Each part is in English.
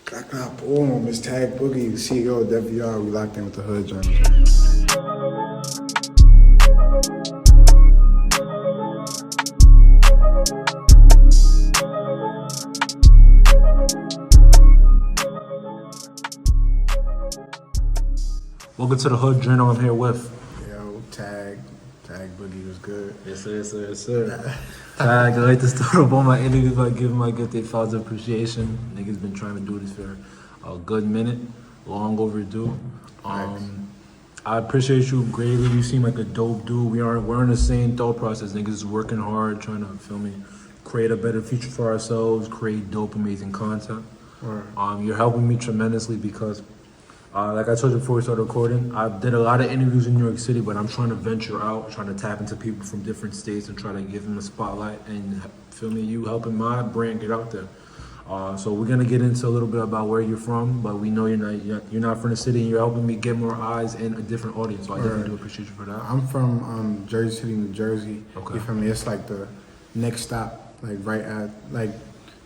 Boom, it's Tag Boogie, CEO of Deviare. We locked in with the Hood Journal. Welcome to the Hood Journal. I'm here with Yo, Tag Boogie was good. yes sir. Tag, I like to start off all my interviews by giving my good day thoughts of appreciation. Niggas been trying to do this for a good minute, long overdue. I appreciate you greatly. You seem like a dope dude. We're in the same thought process. Niggas is working hard, trying to create a better future for ourselves, create dope, amazing content. Right. You're helping me tremendously because like I told you before we started recording, I did a lot of interviews in New York City, but I'm trying to venture out, trying to tap into people from different states and try to give them a spotlight and you helping my brand get out there. So we're gonna get into a little bit about where you're from, but we know you're not from the city, and you're helping me get more eyes and a different audience. So I definitely do appreciate you for that. I'm from Jersey City, New Jersey. Okay. You feel me? It's like the next stop, like right at like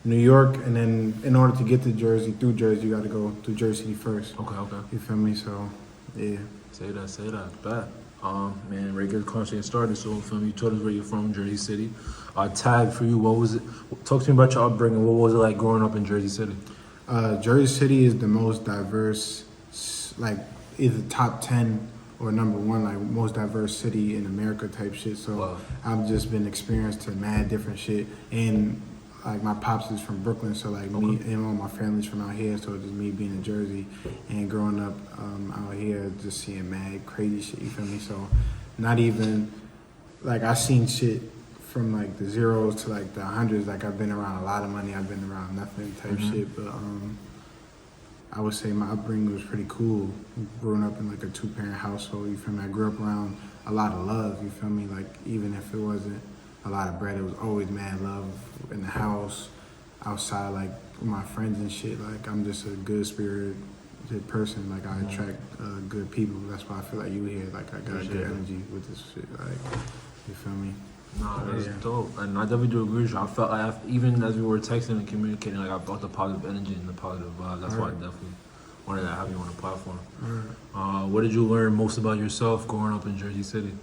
New York, and then in order to get to Jersey, through Jersey, you got to go through Jersey City first. Okay. You feel me? So, yeah. Say that. Bet. Man, regular conversation started. So, feel me? You told us where you're from, Jersey City. Tag for you. What was it? Talk to me about your upbringing. What was it like growing up in Jersey City? Jersey City is the most diverse, like either top 10 or number one, like most diverse city in America type shit. So Wow. I've just been experienced to mad different shit. And like my pops is from Brooklyn, so like me and all my family's from out here. So just me being in Jersey and growing up out here, just seeing mad crazy shit. You feel me? So not even like I seen shit from like the zeros to like the hundreds. Like I've been around a lot of money. I've been around nothing type shit. But I would say my upbringing was pretty cool. Growing up in like a 2-parent household. You feel me? I grew up around a lot of love. You feel me? Like even if it wasn't a lot of bread, it was always mad love in the house, outside, like with my friends and shit. Like I'm just a good spirited person. Like I attract good people. That's why I feel like you here. Like I got good energy with this shit. Like you feel me? No, that's dope. And I definitely do agree with you. I felt like even as we were texting and communicating, like I felt the positive energy and the positive vibes. That's why I definitely wanted to have you on the platform. What did you learn most about yourself growing up in Jersey City?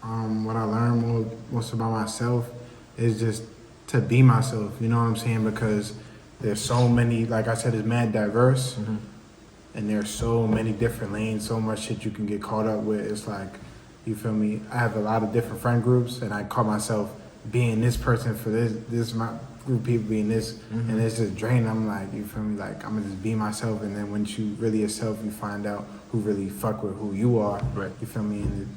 What I learned most about myself is just to be myself, you know what I'm saying? Because there's so many, like I said, it's mad diverse, and there's so many different lanes, so much shit you can get caught up with. It's like, you feel me? I have a lot of different friend groups, and I call myself being this person for this my group of people being this, and it's just draining. I'm like, you feel me? Like, I'm gonna just be myself, and then once you really yourself, you find out who really fuck with who you are. Right. You feel me? And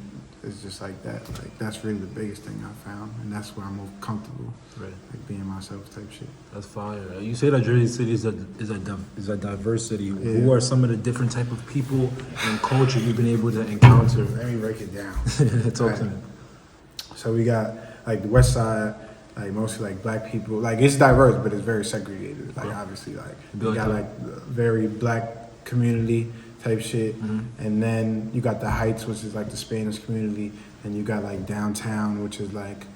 it's just like that. Like that's really the biggest thing I found, and that's where I'm most comfortable. Right. Like being myself type shit. That's fire. You say that Jersey City is a diverse city. Who are some of the different type of people and culture you've been able to encounter? Let me break it down. Talk to me. So we got like the West Side, like mostly like black people. Like it's diverse, but it's very segregated. Like obviously, like you got like very black community type shit, and then you got the Heights, which is like the Spanish community, and you got like downtown, which is like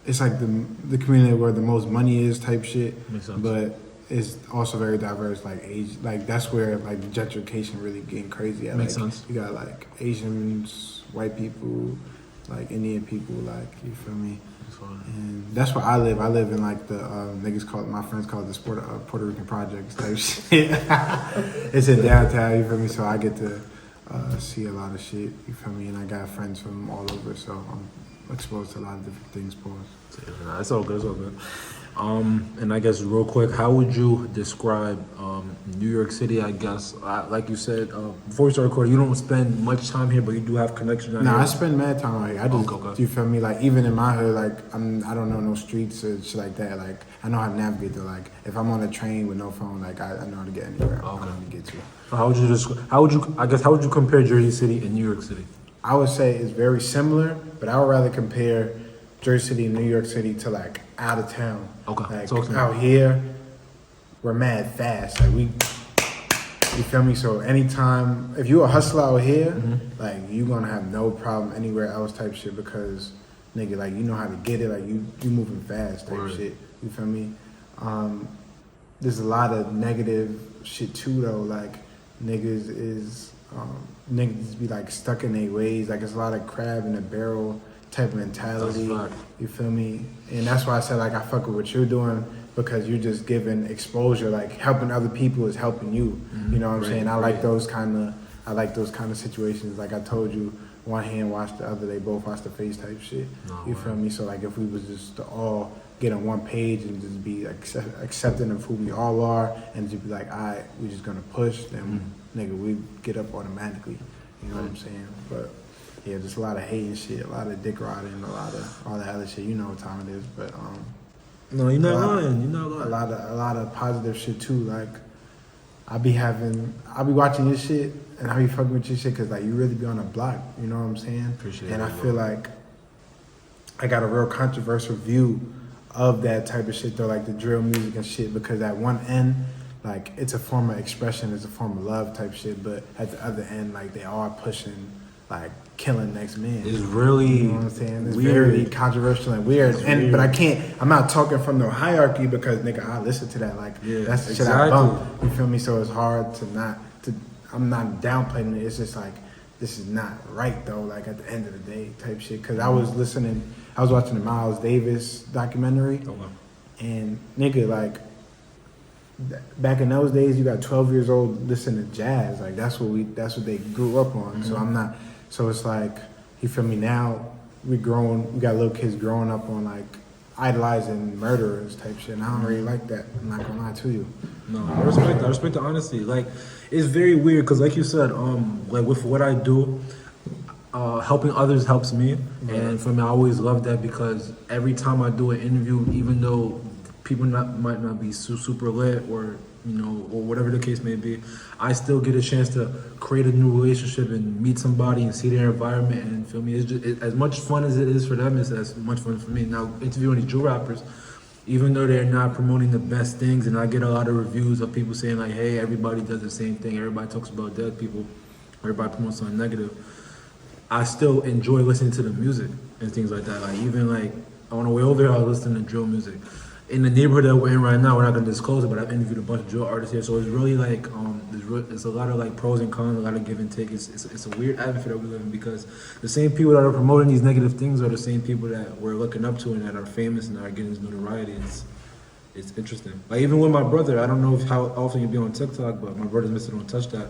it's like the community where the most money is type shit. Makes sense. But it's also very diverse, like age, like that's where like the gentrification really getting crazy at. Makes like, sense. You got like Asians, white people, like Indian people, like you feel me? And that's where I live. I live in like the my friends call it the Puerto Rican projects type shit. It's in downtown, you feel me? So I get to see a lot of shit, you feel me? And I got friends from all over, so I'm exposed to a lot of different things, That's all good. And I guess real quick, how would you describe New York City? I guess, like you said, before we start recording, you don't spend much time here, but you do have connections out here. I spend mad time out here. I just, you feel me? Like even in my hood, like I don't know no streets or shit like that. Like I know how to navigate there. Like if I'm on a train with no phone, like I know how to get anywhere. I know how to get to. So how would you compare Jersey City and New York City? I would say it's very similar, but I would rather compare Jersey City and New York City to like out of town. Okay. Like out here, we're mad fast. Like you feel me? So anytime, if you a hustler out here, like you gonna have no problem anywhere else type shit because nigga, like you know how to get it. Like you moving fast type shit. You feel me? there's a lot of negative shit too though. Like niggas be like stuck in their ways. Like it's a lot of crab in a barrel type of mentality. You feel me? And that's why I said like I fuck with what you're doing, because you're just giving exposure. Like helping other people is helping you. You know what I'm saying? I like those kind of situations. Like I told you, one hand wash the other, they both wash the face type shit. You feel me? So like if we was just to all get on one page and just be accepting of who we all are, and just be like, alright, we just gonna push, then nigga, we get up automatically. You know what I'm saying? But yeah, just a lot of hate and shit, a lot of dick riding, a lot of all that other shit. You know what time it is, but no, you're not lying. You're not lying. A lot of positive shit too. Like I be watching your shit and I be fucking with your shit because like you really be on a block. You know what I'm saying? Appreciate and it. I feel like I got a real controversial view of that type of shit though, like the drill music and shit, because at one end, like it's a form of expression, it's a form of love type shit, but at the other end, like they are pushing like killing next man. It's really, you know what I'm saying? It's weird. Very controversial and weird. But I'm not talking from no hierarchy, because nigga, I listen to that. Like that's the shit I bump. You feel me? So it's hard I'm not downplaying it. It's just like, this is not right though, like at the end of the day type shit. Cause I was watching the Miles Davis documentary. Oh, wow. And nigga, like back in those days, you got 12 years old listening to jazz. Like that's what they grew up on. So it's like, you feel me? Now we got little kids growing up on like idolizing murderers type shit. And I don't really like that. I'm not gonna lie to you. No, I respect the honesty. Like it's very weird because, like you said, like with what I do, helping others helps me, and for me, I always love that, because every time I do an interview, even though people might not be super lit or or whatever the case may be, I still get a chance to create a new relationship and meet somebody and see their environment, and feel me, it's just as much fun as it is for them, it's as much fun for me. Now interviewing these drill rappers, even though they're not promoting the best things, and I get a lot of reviews of people saying like, hey, everybody does the same thing, everybody talks about dead people, everybody promotes something negative, I still enjoy listening to the music and things like that. Like even like on the way over here, I was listening to drill music. In the neighborhood that we're in right now, we're not gonna disclose it, but I've interviewed a bunch of drill artists here, so it's really like there's a lot of like pros and cons, a lot of give and take. It's a weird atmosphere that we live in, because the same people that are promoting these negative things are the same people that we're looking up to and that are famous and are getting this notoriety. It's interesting. Like even with my brother, I don't know how often you be on TikTok, but my brother's Mr. Don't Touch That,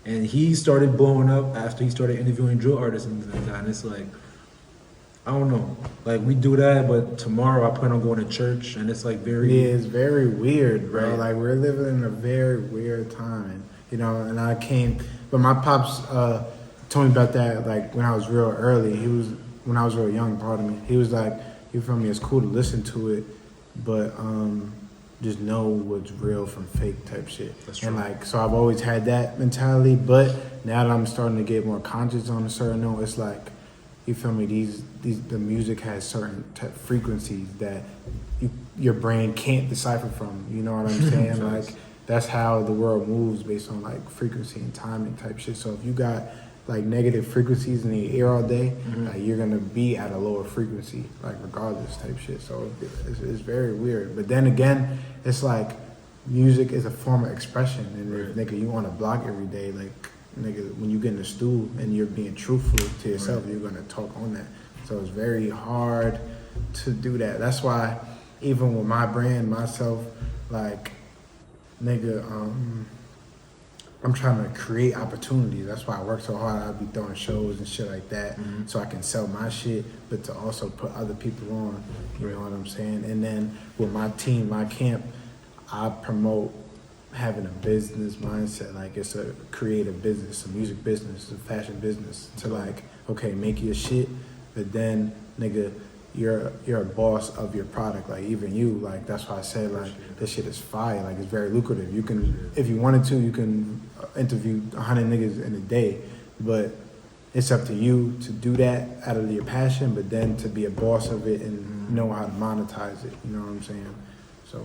and he started blowing up after he started interviewing drill artists and things like that, and it's like, I don't know. Like we do that, but tomorrow I plan on going to church, and it's like it's very weird, bro. Right. Like we're living in a very weird time, and but my pops told me about that like when I was real early. When I was real young, pardon me. He was like, you feel me? It's cool to listen to it, but just know what's real from fake type shit. That's true. And like, so I've always had that mentality, but now that I'm starting to get more conscious on a certain note, it's like, you feel me? The music has certain frequencies that your brain can't decipher from. You know what I'm saying? Like that's how the world moves, based on like frequency and timing type shit. So if you got like negative frequencies in the air all day, like you're gonna be at a lower frequency, like regardless type shit. So it's very weird. But then again, it's like music is a form of expression, and if nigga you on a block every day, like. Nigga, when you get in the stool and you're being truthful to yourself, you're gonna talk on that. So it's very hard to do that. That's why even with my brand, myself, like, nigga, I'm trying to create opportunities. That's why I work so hard. I'll be throwing shows and shit like that, so I can sell my shit, but to also put other people on. You know what I'm saying? And then with my team, my camp, I promote having a business mindset. Like it's a creative business, a music business, a fashion business. To like, okay, make your shit, but then nigga, you're a boss of your product. Like even you, like that's why I said like this shit is fire. Like it's very lucrative. You can, if you wanted to, you can interview 100 niggas in a day, but it's up to you to do that out of your passion, but then to be a boss of it and know how to monetize it. You know what I'm saying? So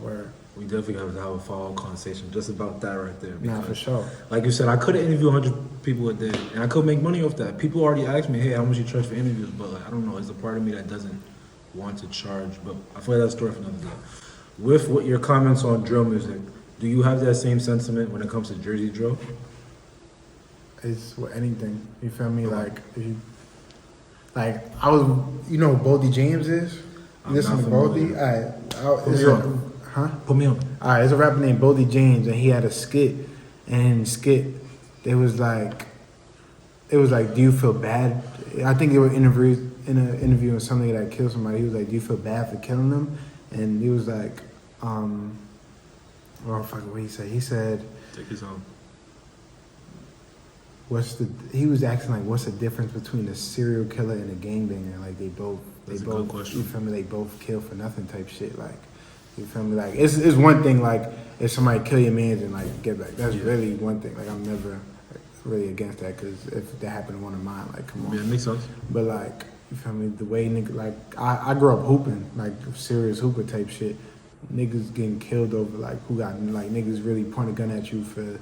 we definitely have to have a follow-up conversation just about that right there. Nah, for sure. Like you said, I could interview 100 people a day, and I could make money off that. People already ask me, hey, how much you charge for interviews? But like, I don't know, there's a part of me that doesn't want to charge, but I feel like that's a story for another day. With what your comments on drill music, Do you have that same sentiment when it comes to Jersey drill? It's with anything. You feel me? Like if you, like I was, you know, who Boldy James is. You I'm listen not to Boldy. familiar. Alright, huh? Put me on. Alright, there's a rapper named Boldy James, and he had a skit, and it was like, do you feel bad? I think they were interviewing somebody that killed somebody. He was like, do you feel bad for killing them? And he was like, oh fuck, what he said? He said, Take his own. he was asking like, what's the difference between a serial killer and a gangbanger? Like they both, That's a good question. you feel me? They both kill for nothing type shit. Like, you feel me? Like it's one thing like if somebody kill your man and like get back. That's really one thing. Like I'm never really against that because if that happened to one of mine, like come on. Yeah, it makes sense. But like, you feel me? The way nigga, like I grew up hooping, like serious hooper type shit. Niggas getting killed over like who got like niggas really point a gun at you for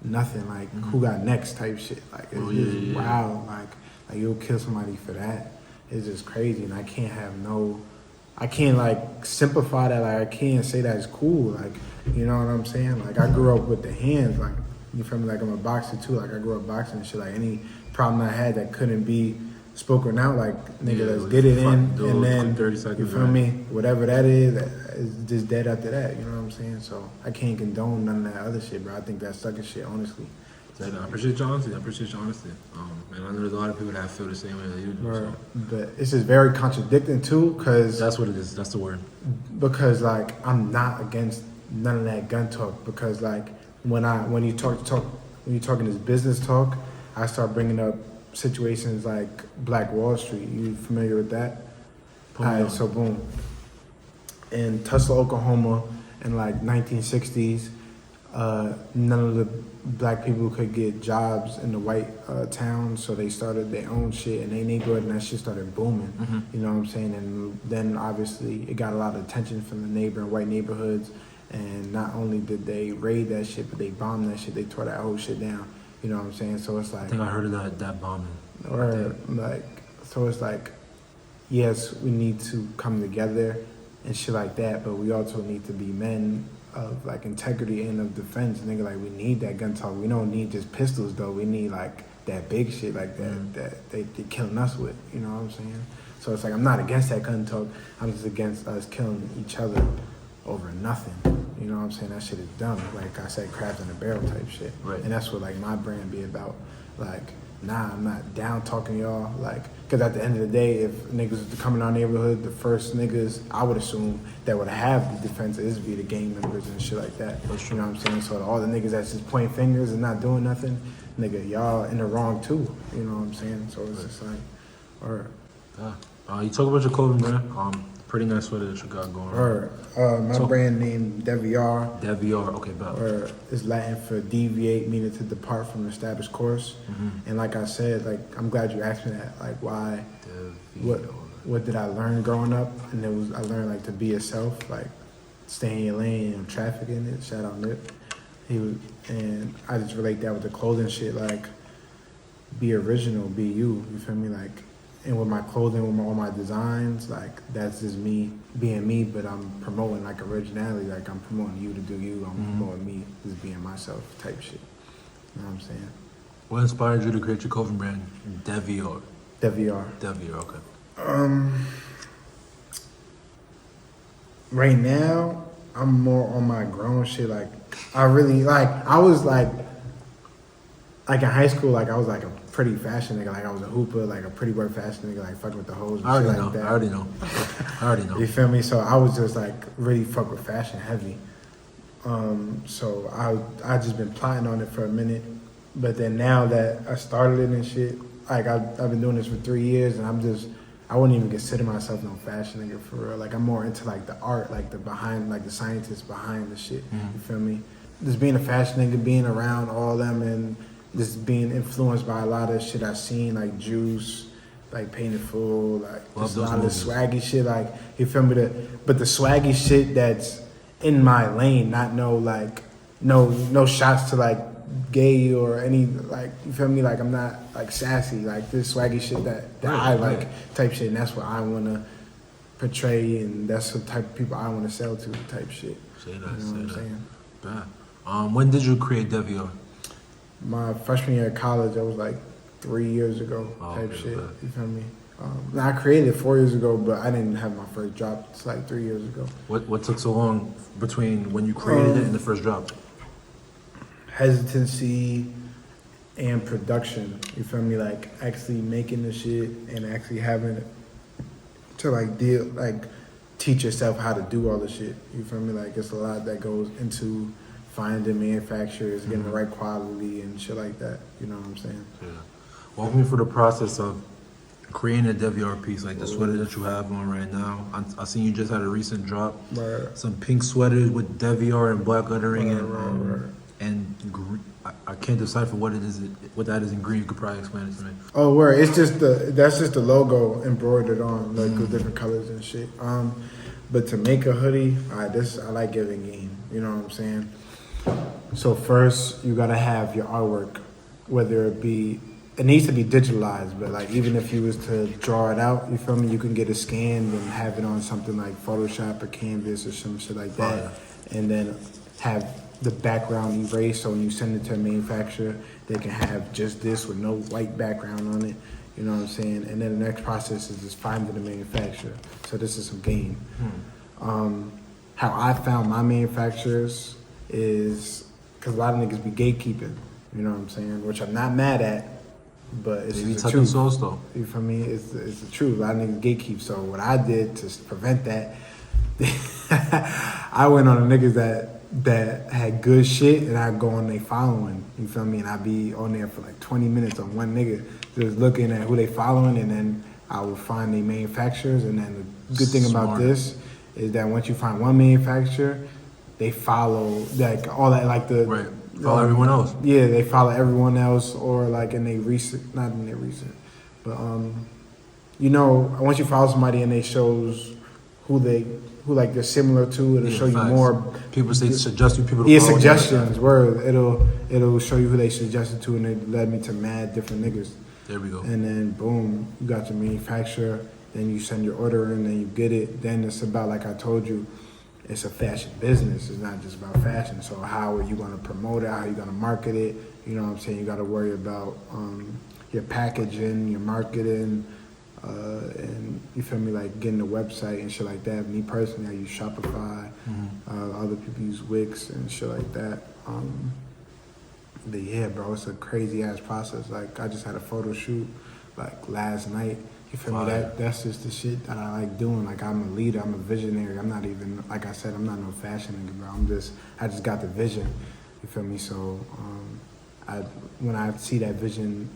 nothing, like who got next type shit. Like it's just wild. Like you'll kill somebody for that. It's just crazy, and I can't like simplify that. Like I can't say that it's cool. Like you know what I'm saying? Like I grew up with the hands. Like you feel me? Like I'm a boxer too. Like I grew up boxing and shit. Like any problem I had that couldn't be spoken out, like nigga, let's get it in, and then 30 seconds, you feel me? Whatever that is just dead after that. You know what I'm saying? So I can't condone none of that other shit, bro. I think that's sucker shit, honestly. I appreciate your honesty. And I know there's a lot of people that feel the same way that you do. So. But it's just very contradicting too, cause that's what it is. That's the word. Because like I'm not against none of that gun talk. Because like when you talking this business talk, I start bringing up situations like Black Wall Street. You familiar with that? Alright, so boom. In Tulsa, Oklahoma, in like 1960s, none of the black people could get jobs in the white towns, so they started their own shit in their neighborhood, and that shit started booming. You know what I'm saying? And then obviously it got a lot of attention from the neighboring white neighborhoods, and not only did they raid that shit, but they bombed that shit. They tore that whole shit down. You know what I'm saying? So it's like, I think I heard of that bombing. Or like, so it's like, yes, we need to come together and shit like that, but we also need to be men of like integrity and of defense. Nigga, like we need that gun talk. We don't need just pistols though. We need like that big shit like that that they killing us with. You know what I'm saying? So it's like I'm not against that gun talk. I'm just against us killing each other over nothing. You know what I'm saying? That shit is dumb. Like I said, crabs in a barrel type shit. Right. And that's what like my brand be about. Like, nah, I'm not down talking to y'all. Like, cause at the end of the day, if niggas was to come in our neighborhood, the first niggas I would assume that would have the defense is be the gang members and shit like that. That's true. You know what I'm saying? So all the niggas that's just pointing fingers and not doing nothing, nigga, y'all in the wrong too. You know what I'm saying? So it's just like, or. You talk about your clothing brand. Pretty nice sweater that you got going on. My brand name Deviare. Deviare, okay, bet. Or is Latin for deviate, meaning to depart from an established course. And like I said, like I'm glad you asked me that. Like why? What did I learn growing up? And I learned like to be yourself, like stay in your lane and traffic in it. Shout out Nip. And I just relate that with the clothing shit. Like be original, be you. You feel me? Like. And with my clothing, with all my designs, like that's just me being me, but I'm promoting like originality, like I'm promoting you to do you, I'm promoting me just being myself type shit. You know what I'm saying? What inspired you to create your clothing brand? Deviare, okay. Right now, I'm more on my grown shit. Like I really I was like in high school, like I was like a pretty fashion nigga, like I was a hooper, like a pretty boy fashion nigga, like fucking with the hoes and I shit like that. I already know. You feel me? So I was just like really fuck with fashion heavy. So I just been plotting on it for a minute, but then now that I started it and shit, like I've been doing this for 3 years, and I wouldn't even consider myself no fashion nigga for real. Like I'm more into like the art, like the scientists behind the shit. You feel me? Just being a fashion nigga, being around all them, and just being influenced by a lot of shit I've seen, like Juice, like Painted Full, like just a lot of the swaggy shit, like, you feel me? But the swaggy shit that's in my lane, not no shots to like gay or any, like, you feel me? Like I'm not like sassy, like this swaggy shit that I like type shit, and that's what I wanna portray, and that's the type of people I wanna sell to type shit. Say that, you know what I'm saying? Bad. When did you create Deviare? My freshman year of college, that was like 3 years ago type Okay, shit. okay. You feel me? I created it 4 years ago, but I didn't have my first drop. It's like 3 years ago. What took so long between when you created it and the first drop? Hesitancy and production. You feel me? Like actually making the shit and actually having it to teach yourself how to do all the shit. You feel me? Like it's a lot that goes into finding manufacturers, getting the right quality and shit like that. You know what I'm saying? Yeah. Walk me through the process of creating a Deviare piece, like the sweater that you have on right now. I seen you just had a recent drop. Right. Some pink sweaters with Deviare and black lettering Right. and I can't decipher what it is. What that is in green. You could probably explain it to me. Oh, word. It's just that's just the logo embroidered on, like with different colors and shit. But to make a hoodie, I like giving game. You know what I'm saying? So first, you gotta have your artwork, whether it needs to be digitalized, but like even if you was to draw it out, you feel me? You can get it scanned and have it on something like Photoshop or Canvas or some shit like that, and then have the background erased. So when you send it to a manufacturer, they can have just this with no white background on it. You know what I'm saying? And then the next process is just finding the manufacturer. So this is some game. How I found my manufacturers is because a lot of niggas be gatekeeping. You know what I'm saying? Which I'm not mad at, but it's the truth. Souls, though. You feel me? It's the truth. A lot of niggas gatekeep. So what I did to prevent that, I went on the niggas that had good shit, and I'd go on they following. You feel me? And I'd be on there for like 20 minutes on one nigga, just looking at who they following, and then I would find the manufacturers. And then the good thing about this is that once you find one manufacturer, they follow like all that, like the right. Follow everyone else. Yeah, they follow everyone else, or like in their recent, not in their recent, but you know, once you follow somebody and they shows who like they're similar to, it'll show you facts. More. People suggest you people to yeah, follow. Suggestions. Word. It'll show you who they suggested to, and it led me to mad different niggas. There we go. And then boom, you got your manufacturer. Then you send your order in, then you get it. Then it's about, like I told you, it's a fashion business. It's not just about fashion. So how are you going to promote it? How are you going to market it? You know what I'm saying? You got to worry about your packaging, your marketing, and you feel me, like getting the website and shit like that. Me personally, I use Shopify. Other people use Wix and shit like that. But yeah, bro, it's a crazy ass process. Like I just had a photo shoot like last night. You feel me? That's just the shit that I like doing. Like I'm a leader, I'm a visionary. I'm not even, like I said, I'm not no fashion nigga, bro. I just got the vision. You feel me? So when I see that vision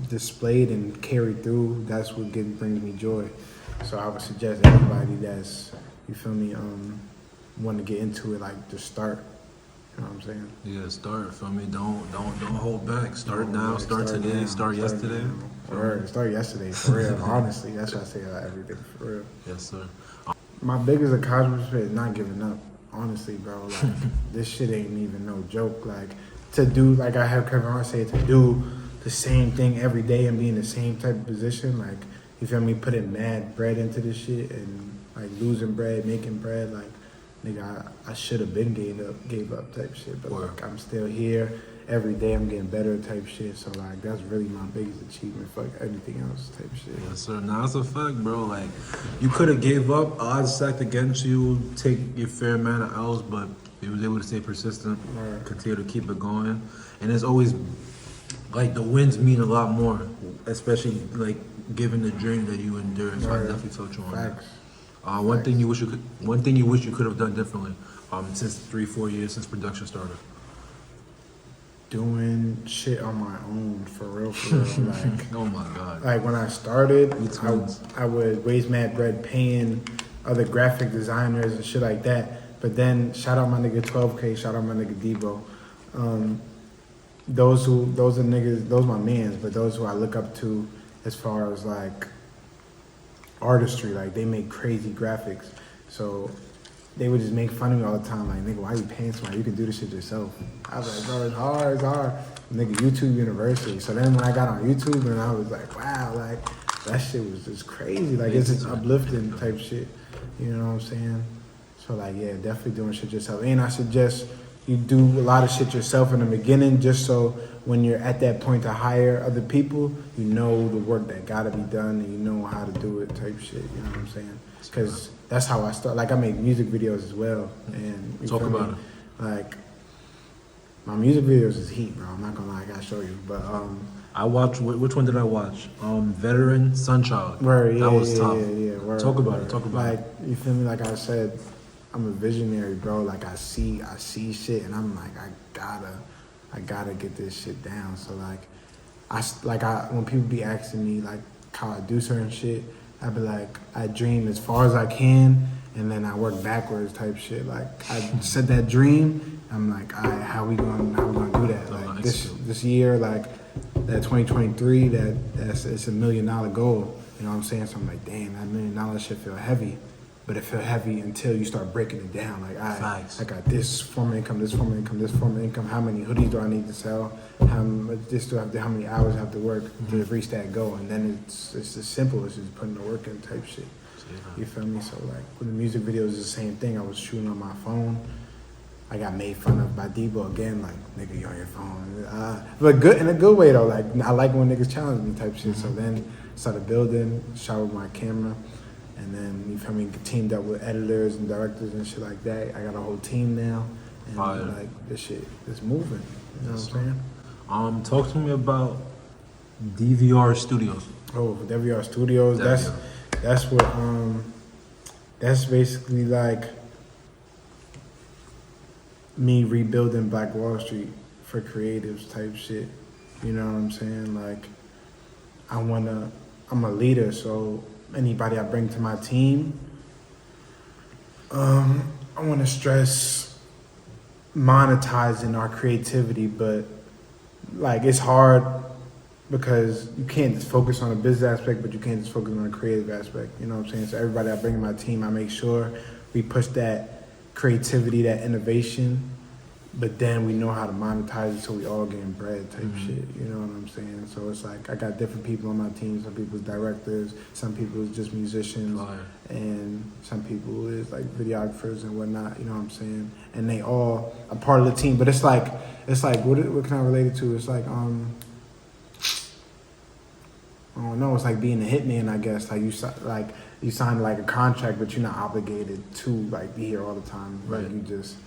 displayed and carried through, that's what brings me joy. So I would suggest everybody that's, you feel me, want to get into it, like just start. You know what I'm saying? Yeah, start. Feel me? Don't hold back. Start now. Start today. Now, start yesterday. Start yesterday, for real. Honestly, that's what I say about everything, for real. Yes, sir. My biggest accomplishment is not giving up. Honestly, bro. Like this shit ain't even no joke. Like to do, like I have Kevin Hart say, to do the same thing every day and be in the same type of position. Like you feel me? Putting mad bread into this shit and like losing bread, making bread. Like nigga, I should have been gave up type shit. But like I'm still here. Every day I'm getting better type shit. So like that's really my biggest achievement. Fuck anything else type shit. Yes, sir. Now that's a fact, bro. Like you could have gave up, odds stacked against you, take your fair amount of L's, but you was able to stay persistent, continue to keep it going. And it's always like the wins mean a lot more, especially like given the journey that you endured. So I definitely touch you on Facts. that. One thing you wish you could have done differently, since 3-4 years since production started. Doing shit on my own, for real. Like, oh my God. Like when I started, I would raise mad bread paying other graphic designers and shit like that. But then shout out my nigga 12K, shout out my nigga Debo. Those are niggas, those my mans, but those who I look up to as far as like artistry, like they make crazy graphics. So they would just make fun of me all the time, like, nigga, why you paying somebody? You can do this shit yourself. I was like, bro, it's hard. Nigga, YouTube University. So then when I got on YouTube, and I was like, wow, like, that shit was just crazy. Like, it's just uplifting type shit. You know what I'm saying? So, like, yeah, definitely doing shit yourself. And I suggest you do a lot of shit yourself in the beginning, just so when you're at that point to hire other people, you know the work that gotta be done and you know how to do it type shit. You know what I'm saying? Because that's how I start. Like I make music videos as well, and you Talk feel about me? it. Like my music videos is heat, bro. I'm not gonna lie, I gotta show you. But I watched. Which one did I watch? Veteran Sunchild. word, yeah, That was yeah, tough. yeah. Word, Talk about word. it. Talk about like, it. you feel me? Like I said, I'm a visionary, bro. Like I see shit, and I'm like, I gotta get this shit down. So when people be asking me like how I do certain shit, I be like, I dream as far as I can, and then I work backwards type shit. Like I set that dream, I'm like, all right, how we gonna do that? Like this year, like that 2023, that's it's $1 million goal. You know what I'm saying? So I'm like, damn, that $1 million should feel heavy. But it feel heavy until you start breaking it down. Like, I got this form of income, this form of income, this form of income. How many hoodies do I need to sell? How many hours I have to work to reach that goal? And then it's as simple as just putting the work in type shit. You feel me? So like with the music videos, it's the same thing. I was shooting on my phone. I got made fun of by Debo again, like, nigga, you on your phone. But good in a good way though. Like I like when niggas challenge me type shit. So then started building, shot with my camera. And then, you feel me, teamed up with editors and directors and shit like that. I got a whole team now. And like, this shit is moving. You know what I'm saying? Talk to me about DVR Studios. Oh, Deviare Studios, that's what, that's basically like me rebuilding Black Wall Street for creatives type shit. You know what I'm saying? Like, I'm a leader, so anybody I bring to my team, I want to stress monetizing our creativity, but like it's hard because you can't just focus on the business aspect, but you can't just focus on the creative aspect. You know what I'm saying? So everybody I bring in my team, I make sure we push that creativity, that innovation, but then we know how to monetize it so we all getting bread type shit. You know what I'm saying? So it's like I got different people on my team. Some people's directors, some people is just musicians, and some people is like videographers and whatnot. You know what I'm saying? And they all a part of the team. But it's like what can I relate it to? It's like I don't know. It's like being a hitman, I guess. Like you sign like a contract, but you're not obligated to like be here all the time. Right. Like you just.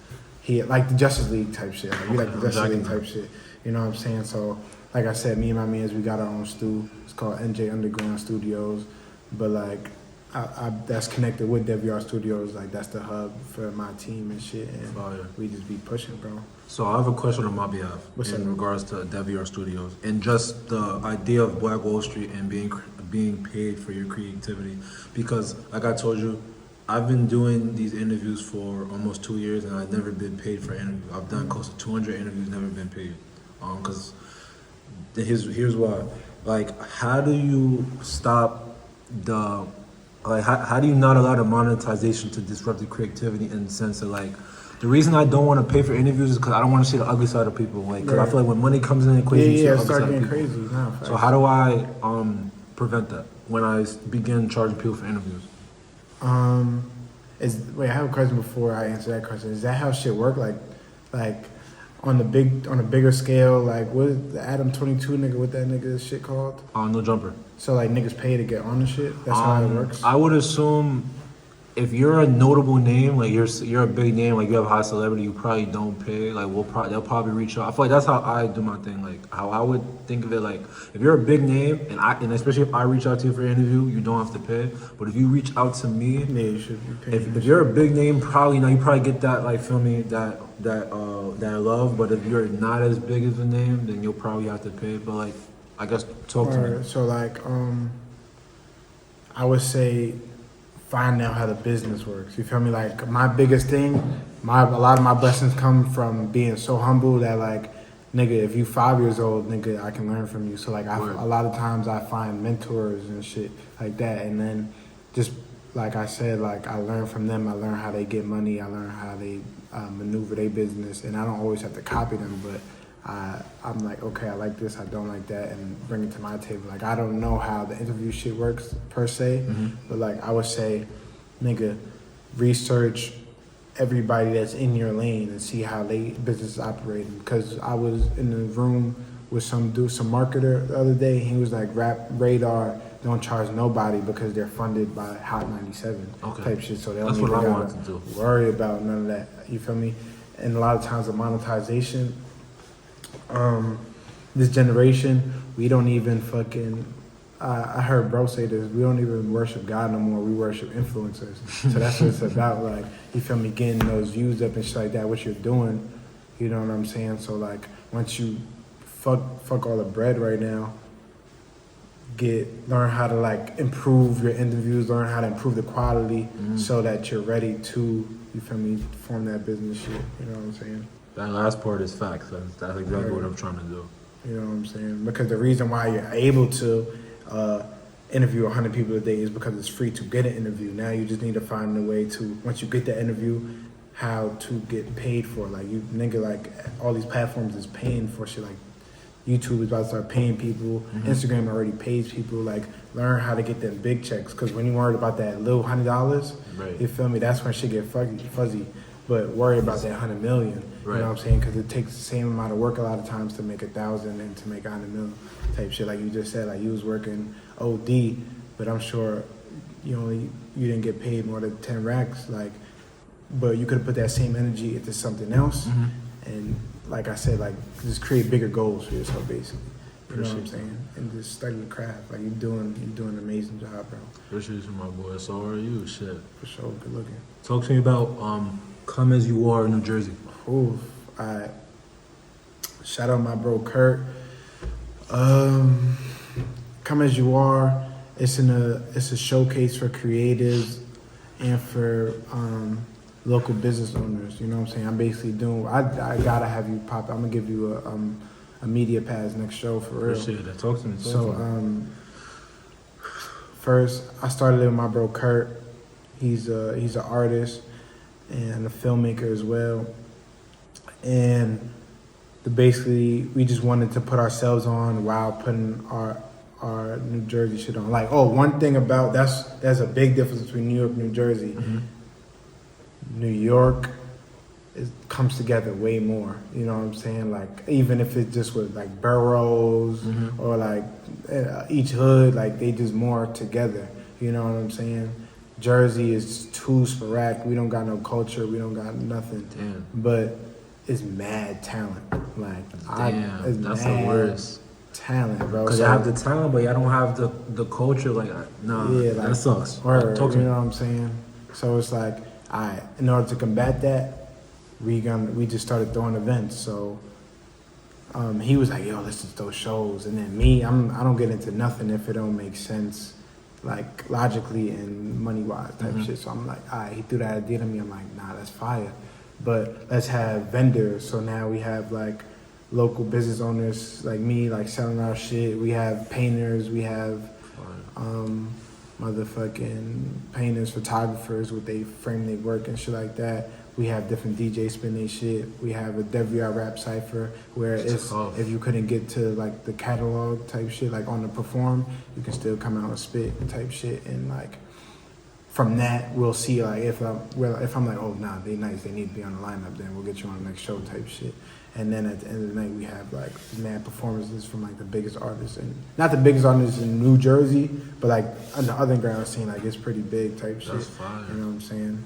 Like the Justice League type shit. Like, we like the Justice League type shit. You know what I'm saying? So, like I said, me and my mans, we got our own stew. It's called NJ Underground Studios. But like, I that's connected with Deviare Studios. Like that's the hub for my team and shit. And we just be pushing, bro. So I have a question on my behalf in regards to Deviare Studios and just the idea of Black Wall Street and being paid for your creativity. Because like I told you, I've been doing these interviews for almost 2 years and I've never been paid for interviews. I've done close to 200 interviews, never been paid. Cause here's why. Like, how do you stop how do you not allow the monetization to disrupt the creativity in the sense of like, the reason I don't want to pay for interviews is because I don't want to see the ugly side of people. Like, cause I feel like when money comes in the equation, you see the ugly side of people. Crazy. No, so how do I prevent that when I begin charging people for interviews? I have a question before I answer that question. Is that how shit work? Like on a bigger scale, like what is the Adam 22 nigga, what that nigga shit called? No Jumper. So like niggas pay to get on the shit? That's how it works? I would assume if you're a notable name, like you're a big name, like you have a high celebrity, you probably don't pay. Like they'll probably reach out. I feel like that's how I do my thing. Like how I would think of it. Like if you're a big name, and especially if I reach out to you for an interview, you don't have to pay. But if you reach out to me, yeah, you should be paying. If you're a big name, you probably get that like feel me that love. But if you're not as big as a name, then you'll probably have to pay. But like I guess talk to me. So like I would say, find out how the business works. You feel me? Like my biggest thing, a lot of my blessings come from being so humble that like, nigga, if you 5 years old, nigga, I can learn from you. So like, a lot of times I find mentors and shit like that, and then just like I said, like I learn from them. I learn how they get money. I learn how they maneuver their business, and I don't always have to copy them, but I'm like, okay, I like this, I don't like that, and bring it to my table. Like, I don't know how the interview shit works per se, but like I would say, nigga, research everybody that's in your lane and see how they business is operating. Because I was in the room with some marketer the other day. He was like, Radar don't charge nobody because they're funded by Hot 97 type shit. So they don't even gotta worry about none of that. You feel me? And a lot of times the monetization, this generation, we don't even fucking. I heard bro say this. We don't even worship God no more. We worship influencers. So that's what it's about. Like, you feel me? Getting those views up and shit like that. What you're doing, you know what I'm saying? So like, once you fuck all the bread right now, learn how to like improve your interviews, learn how to improve the quality, so that you're ready to, you feel me, form that business shit. You know what I'm saying? That last part is facts. That's exactly what I'm trying to do. You know what I'm saying? Because the reason why you're able to interview 100 people a day is because it's free to get an interview. Now you just need to find a way to, once you get the interview, how to get paid for it. Like, you nigga, like, all these platforms is paying for shit. Like, YouTube is about to start paying people. Instagram already pays people. Like, learn how to get them big checks. Because when you worried about that little $100, you feel me? That's when shit get fuzzy. But worry about that 100 million. You know what I'm saying? Because it takes the same amount of work a lot of times to make 1,000 and to make 100 million type shit. Like you just said, like you was working OD, but I'm sure you didn't get paid more than 10 racks. Like, but you could have put that same energy into something else. And like I said, like, just create bigger goals for yourself, basically. You know what I'm saying? And just study the craft. Like, you're doing an amazing job, bro. Appreciate you, my boy. So are you, shit. For sure, good looking. Talk to me about Come As You Are in New Jersey. Ooh, I shout out my bro Kurt. Come As You Are. It's a showcase for creatives and for local business owners. You know what I'm saying? I'm basically doing. I gotta have you pop. I'm gonna give you a media pass next show for real. Appreciate that. Talk to me. First I started it with my bro Kurt. He's an artist and a filmmaker as well. And basically, we just wanted to put ourselves on while putting our New Jersey shit on. Like, one thing about there's a big difference between New York and New Jersey. New York comes together way more. You know what I'm saying? Like, even if it's just with like boroughs or like each hood, like they just more together. You know what I'm saying? Jersey is too sporadic. We don't got no culture. We don't got nothing. Damn. But it's mad talent. Like, that's the worst. Talent, bro. Because y'all have the talent, but y'all don't have the culture. Like, that sucks. You know what I'm saying? So it's like, in order to combat that, we just started throwing events. So he was like, yo, let's just throw shows. And then me, I don't get into nothing if it don't make sense, like logically and money-wise type shit. So I'm like, he threw that idea to me. I'm like, nah, that's fire. But let's have vendors. So now we have like local business owners like me, like selling our shit. We have painters. We have motherfucking painters, photographers, with they frame their work and shit like that. We have different DJs spin their shit. We have a Deviare rap cipher where it's if you couldn't get to like the catalog type shit, like on the perform, you can still come out and spit type shit. And like from that, we'll see like if I'm like, oh nah, they nice, they need to be on the lineup, then we'll get you on the next show type shit. And then at the end of the night, we have like mad performances from like the biggest artists, and not the biggest artists in New Jersey, but like on the underground scene, like it's pretty big type shit. That's fine. You know what I'm saying?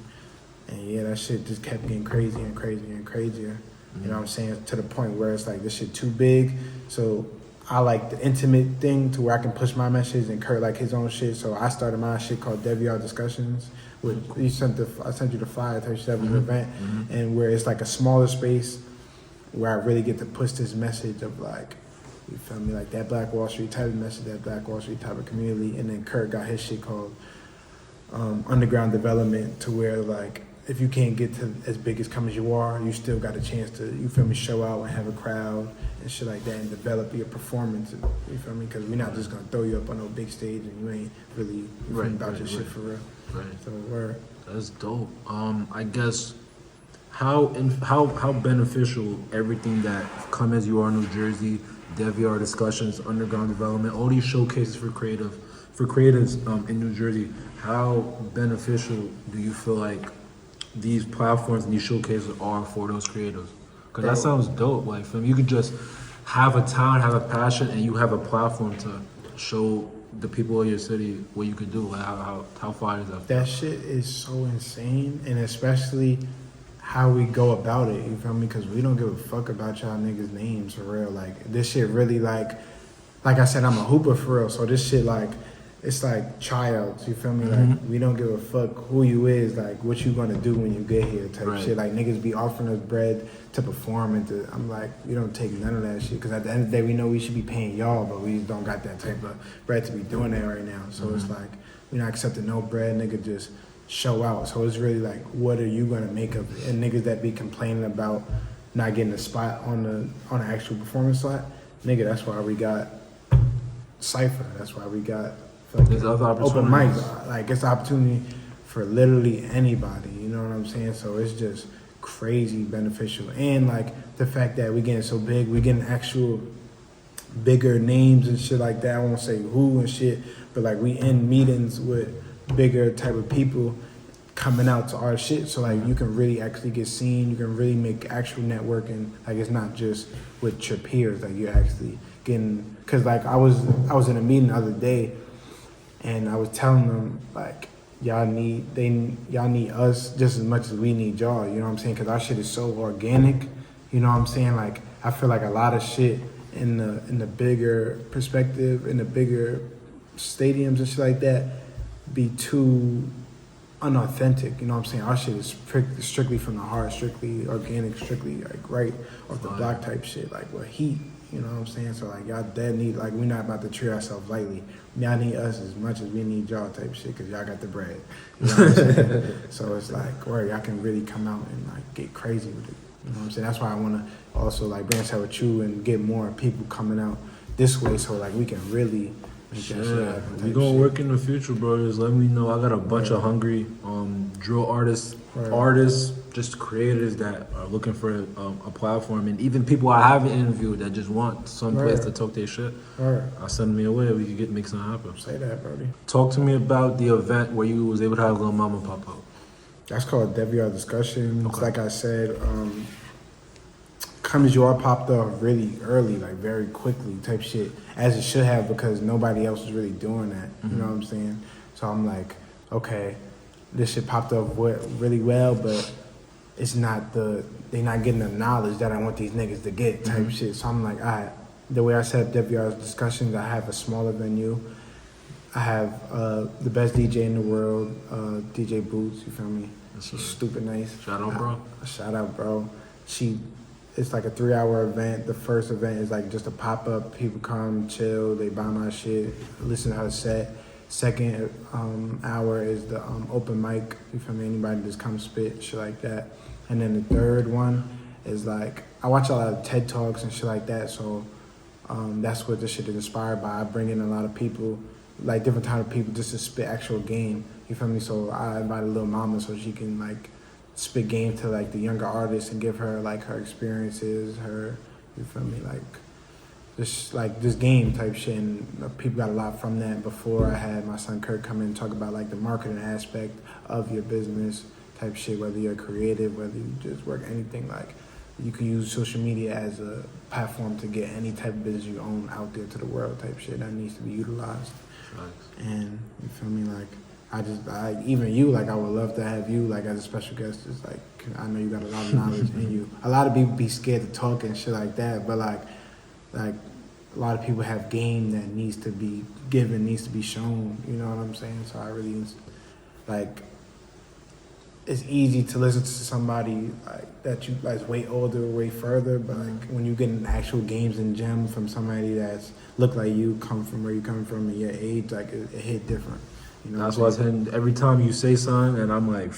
And yeah, that shit just kept getting crazier and crazier and crazier. You know what I'm saying? To the point where it's like, this shit too big. So I like the intimate thing to where I can push my message and Kurt like his own shit. So I started my shit called Deviare Discussions. I sent you the flyer to that event, and where it's like a smaller space where I really get to push this message of like, you feel me, like that Black Wall Street type of message, that Black Wall Street type of community. And then Kurt got his shit called Underground Development, to where like, if you can't get to as big as Come As You Are, you still got a chance to, you feel me, show out and have a crowd and shit like that, and develop your performance, you feel me? Because we're not just gonna throw you up on no big stage and you ain't really about your shit for real. Right. So word. That's dope. I guess how beneficial everything that Come As You Are New Jersey, Deviare Discussions, Underground Development, all these showcases for creatives in New Jersey, how beneficial do you feel like these platforms and these showcases are for those creators. Cause that Bro. sounds dope. Like, fam, you could just have a talent, have a passion, and you have a platform to show the people of your city what you could do. Like, how far is that? That shit is so insane, and especially how we go about it. You feel me? Because we don't give a fuck about y'all niggas' names for real. Like this shit really like I said, I'm a hooper for real. So this shit like it's like tryouts. You feel me? Like we don't give a fuck who you is. Like what you gonna do when you get here type Right. shit. Like niggas be offering us bread to perform and to. I'm like we don't take none of that shit because at the end of the day we know we should be paying y'all, but we don't got that type of bread to be doing that right now. So it's like we not accepting no bread, nigga. Just show out. So it's really like, what are you gonna make of it? And niggas that be complaining about not getting a spot on the actual performance slot, nigga, that's why we got Cypher. That's why we got There's other open opportunities. mics. Like it's an opportunity for literally anybody. You know what I'm saying? So it's just crazy beneficial. And like the fact that we getting so big, we getting actual bigger names and shit like that. I won't say who and shit, but like we in meetings with bigger type of people coming out to our shit. So like you can really actually get seen. You can really make actual networking. Like it's not just with your peers. Like you're actually getting. Cause like I was in a meeting the other day, and I was telling them like y'all need us just as much as we need y'all. You know what I'm saying? Cause our shit is so organic. You know what I'm saying? Like I feel like a lot of shit in the bigger perspective, in the bigger stadiums and shit like that, be too unauthentic. You know what I'm saying? Our shit is strictly from the heart, strictly organic, strictly like right off the block type shit, like with heat. You know what I'm saying? So like y'all dead need, like we're not about to treat ourselves lightly. Y'all need us as much as we need y'all type shit because y'all got the bread. You know what I'm saying? So it's like, where y'all can really come out and like get crazy with it. You know what I'm saying? That's why I want to also like branch out with you and get more people coming out this way so like we can really make that shit happen. We type gonna shit. work in the future, bro. Just let me know. I got a bunch of hungry drill artists, just creators that are looking for a platform, and even people I haven't interviewed that just want some place to talk their shit. Right. I'll send me away. We can make something happen. Say that, Brody. Talk to me about the event where you was able to have Lil Mama pop up. That's called Deviare Discussions. Okay. Like I said, Come As You Are popped off really early, like very quickly type shit, as it should have because nobody else was really doing that. You know what I'm saying? So I'm like, okay, this shit popped off really well, but it's not they not getting the knowledge that I want these niggas to get type shit. So I'm like, all right, the way I set up Deviare Discussions, I have a smaller venue. I have the best DJ in the world, DJ Boots, you feel me? She's stupid nice. Shout out, bro. Shout out, bro. It's like a 3-hour event. The first event is like just a pop-up. People come, chill, they buy my shit, listen to her set. Second hour is the open mic. You feel me? Anybody just come spit, shit like that. And then the third one is like, I watch a lot of TED Talks and shit like that, so that's what this shit is inspired by. I bring in a lot of people, like different type of people, just to spit actual game. You feel me? So I invited Lil Mama so she can like spit game to like the younger artists and give her like her experiences, you feel me, like this game type shit. And people got a lot from that. Before I had my son Kirk come in and talk about like the marketing aspect of your business type shit, whether you're creative, whether you just work anything, like you can use social media as a platform to get any type of business you own out there to the world type shit that needs to be utilized. And you feel me, like even you, like I would love to have you like as a special guest. Just like I know you got a lot of knowledge in you. A lot of people be scared to talk and shit like that, but like a lot of people have game that needs to be given, needs to be shown. You know what I'm saying? So I really like. It's easy to listen to somebody like that you like way older, way further, but like when you get in actual games and gems from somebody that's look like you, come from where you come from, and your age, like it hit different. You know, That's why it's hitting every time you say something, and I'm like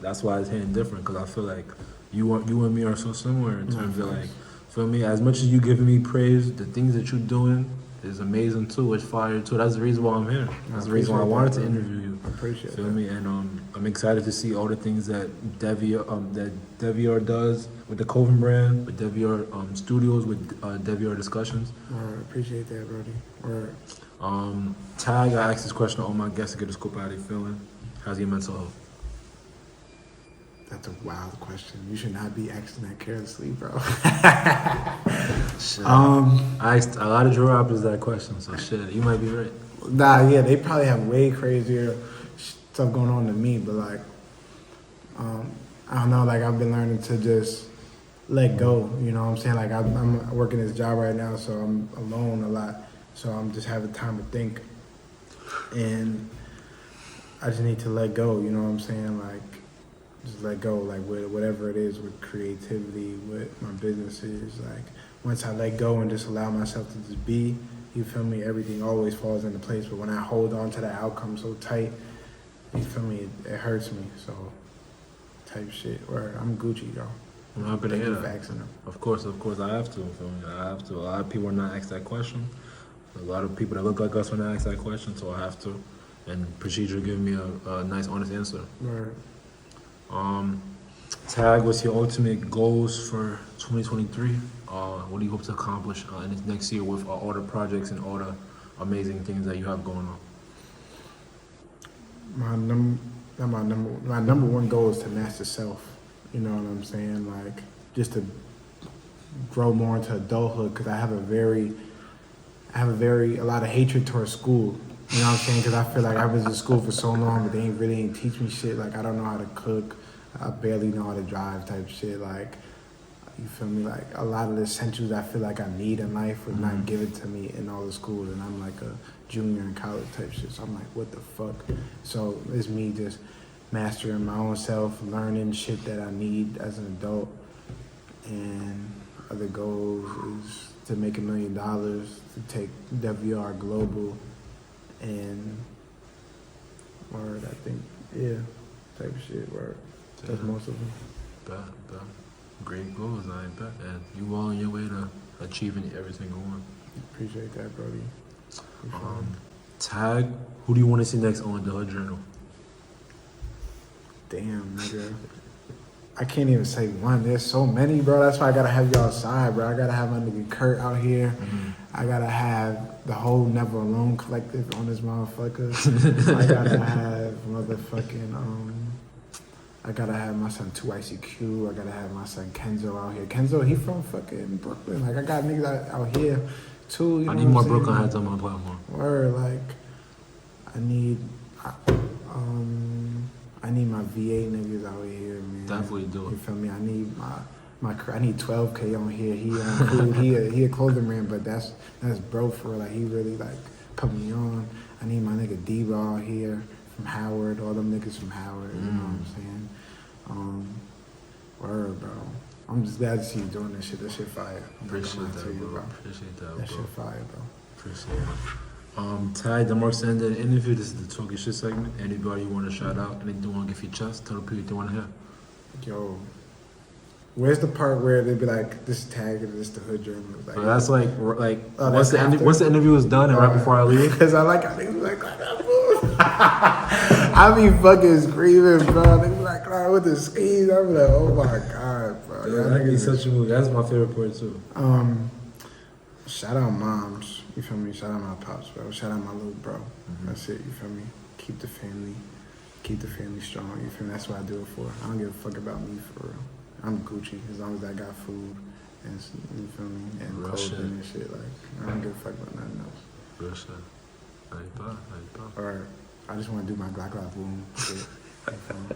that's why it's hitting different, because I feel like you and me are so similar in terms of like, feel me, as much as you giving me praise, the things that you're doing is amazing too, it's fire too. That's the reason why I'm here. That's the reason why I wanted to interview you. I appreciate it. Feel me? And I'm excited to see all the things that Deviare does with the Coven brand, with Deviare Studios, with Deviare Discussions. I appreciate that, Brody. Word. Tag, I asked this question to all my guests to get a scoop out of their feeling. How's your mental health? That's a wild question. You should not be asking that carelessly, bro. Shit. I asked a lot of drill rappers that question, so shit, you might be right. Nah, yeah, they probably have way crazier stuff going on than me, but like, I don't know, like I've been learning to just let go, you know what I'm saying? Like I'm working this job right now, so I'm alone a lot, so I'm just having time to think, and I just need to let go, you know what I'm saying? Like, just let go, like with whatever it is, with creativity, with my business is, like, once I let go and just allow myself to just be, you feel me, everything always falls into place. But when I hold on to the outcome so tight, you feel me, it hurts me, so type shit. Or I'm Gucci, yo. I'm happy to hear that. Asking them. Of course, I have to. Feel me? I have to. A lot of people are not asked that question. A lot of people that look like us are not asked that question, so I have to. And appreciate you giving me a nice, honest answer. Right. Tag, what's your ultimate goals for 2023? What do you hope to accomplish in this next year with all the projects and all the amazing things that you have going on? My number one goal is to master self. You know what I'm saying? Like, just to grow more into adulthood, because I have a lot of hatred towards school. You know what I'm saying? Because I feel like I was in school for so long, but they really ain't teach me shit. Like, I don't know how to cook. I barely know how to drive type shit. Like, you feel me? Like, a lot of the essentials I feel like I need in life was not given to me in all the schools. And I'm like a junior in college type shit. So I'm like, what the fuck? So it's me just mastering my own self, learning shit that I need as an adult. And other goals is to make $1 million, to take Deviare global. And word, I think, yeah, type of shit, word. That's most of them. Bet. Great goals, I bet. And you well on your way to achieving every single one. Appreciate that, Brody. Tag, who do you want to see next on the Hood Journal? Damn, nigga. I can't even say one. There's so many, bro. That's why I gotta have y'all side, bro. I gotta have my nigga Kurt out here. I gotta have the whole Never Alone collective on this motherfucker. I gotta have motherfucking, I gotta have my son 2ICQ. I gotta have my son Kenzo out here. Kenzo, he from fucking Brooklyn. Like, I got niggas out here too. You know I need more what I'm Brooklyn saying? heads on my platform. Word, like, I need my VA niggas out here, man. Definitely do it. You feel me? I need I need 12K on here. He on food. he a clothing brand, but that's bro for real. Like, he really like put me on. I need my nigga D-Raw here from Howard. All them niggas from Howard. You know what I'm saying? Word, bro. I'm just glad to see you doing this shit. That shit fire. Appreciate that, bro. Appreciate that, bro. That shit fire, bro. Appreciate it. Ty, the more send an interview. This is the Talking Shit segment. Anybody you want to shout out? Anything you want to give your chest? Tell the people what they want to hear. Yo, where's the part where they be like, this is Tag and this is the Hood Journal? Like, So that's like Oh, once that's the interview is done and right before I leave. Because I like how niggas like, I be fucking screaming, bro. They be like, with the skis. I be like, oh my God, bro. Yeah, that be such a movie. That's my favorite part too. Shout out moms. You feel me? Shout out my pops, bro. Shout out my little bro. That's it. You feel me? Keep the family strong. You feel me? That's what I do it for. I don't give a fuck about me for real. I'm Gucci as long as I got food and, you feel me, and Real clothing shit. and shit. Like, I don't give a fuck about nothing else. Real shit. How you thought? Or I just want to do my Glock boom shit. You feel me?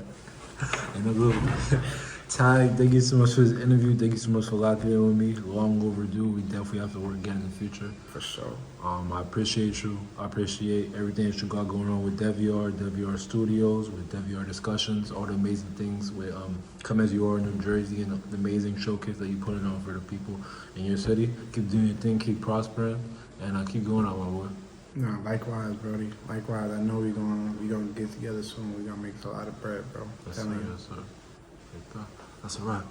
In a little bit. Ty, thank you so much for this interview. Thank you so much for locking in with me. Long overdue. We definitely have to work again in the future. For sure. I appreciate you. I appreciate everything that you got going on with Deviare Studios, with Deviare Discussions, all the amazing things with Come As You Are in New Jersey, and the amazing showcase that you're putting on for the people in your city. Keep doing your thing, keep prospering, and keep going out, my boy. No, likewise, Brody. Likewise. I know we gonna get together soon. We're gonna make a lot of bread, bro. Yes, Telling sir. you. Yes, sir. That's a wrap.